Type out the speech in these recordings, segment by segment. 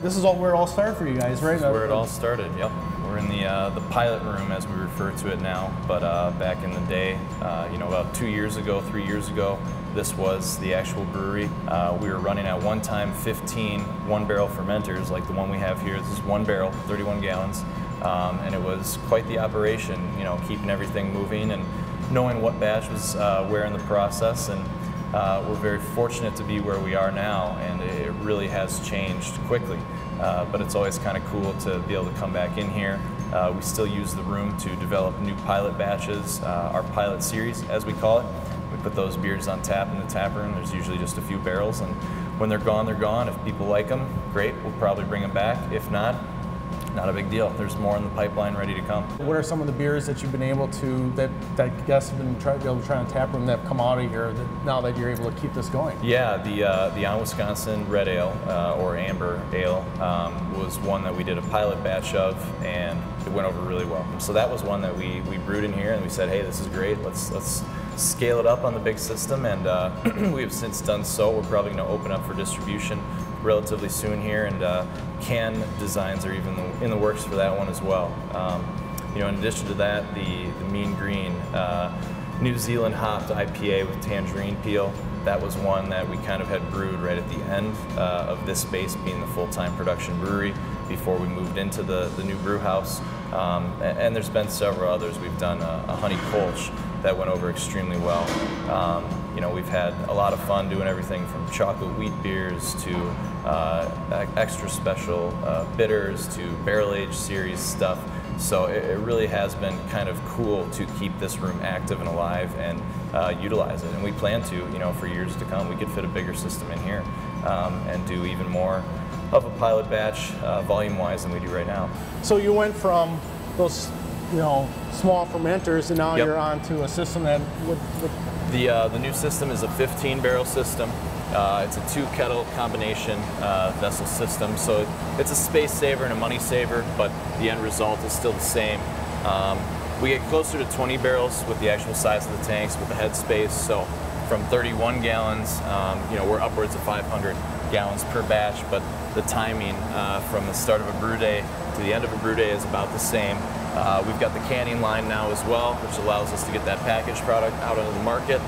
This is where it all started for you guys, right? This is where it all started, yep. We're in the pilot room, as we refer to it now, but back in the day, you know, about 2 years ago, 3 years ago, this was the actual brewery. We were running at one time 15 one-barrel fermenters, like the one we have here. This is 1 barrel, 31 gallons, and it was quite the operation, you know, keeping everything moving and knowing what batch was where in the process. And we're very fortunate to be where we are now, and it really has changed quickly. But it's always kind of cool to be able to come back in here. We still use the room to develop new pilot batches, our pilot series, as we call it. We put those beers on tap in the tap room. There's usually just a few barrels, and when they're gone, they're gone. If people like them, great, we'll probably bring them back. If not a big deal. There's more in the pipeline ready to come. What are some of the beers that you've been able to, that guests have been able to try on tap room that have come out of here now that you're able to keep this going? Yeah, the On Wisconsin Red Ale, or Amber Ale, was one that we did a pilot batch of, and it went over really well. So that was one that we brewed in here, and we said, hey, this is great, let's scale it up on the big system, and we have since done so. We're probably going to open up for distribution relatively soon here, and can designs are even in the works for that one as well. You know, in addition to that, the Mean Green New Zealand hopped IPA with tangerine peel, that was one that we kind of had brewed right at the end of this space being the full-time production brewery before we moved into the new brew house. And there's been several others. We've done a honey kolsch that went over extremely well. You know, we've had a lot of fun doing everything from chocolate wheat beers to extra special bitters to barrel-aged series stuff. So it really has been kind of cool to keep this room active and alive and utilize it. And we plan to, you know, for years to come. We could fit a bigger system in here and do even more of a pilot batch volume-wise than we do right now. So you went from those, you know, small fermenters, and now Yep. you're on to a system that would The new system is a 15-barrel system. It's a 2-kettle combination vessel system, so it's a space saver and a money saver, but the end result is still the same. We get closer to 20 barrels with the actual size of the tanks with the head space, so from 31 gallons, you know, we're upwards of 500 gallons per batch, but the timing from the start of a brew day to the end of a brew day is about the same. We've got the canning line now as well, which allows us to get that packaged product out into the market.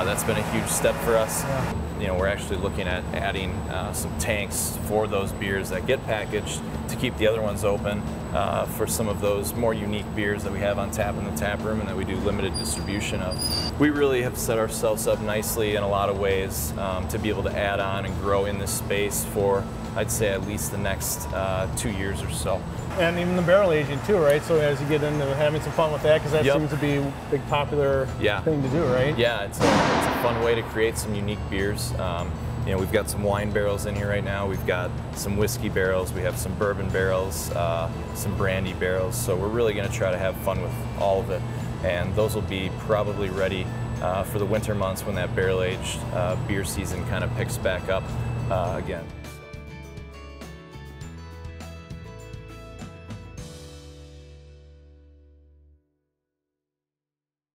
That's been a huge step for us. Yeah. You know, we're actually looking at adding some tanks for those beers that get packaged to keep the other ones open for some of those more unique beers that we have on tap in the tap room and that we do limited distribution of. We really have set ourselves up nicely in a lot of ways to be able to add on and grow in this space for, I'd say, at least the next 2 years or so. And even the barrel aging too, right? So as you get into having some fun with that, because that Yep. seems to be a big popular thing to do, right? Yeah, it's a fun way to create some unique beers. You know, we've got some wine barrels in here right now. We've got some whiskey barrels. We have some bourbon barrels, some brandy barrels. So we're really going to try to have fun with all of it. And those will be probably ready for the winter months when that barrel-aged beer season kind of picks back up again.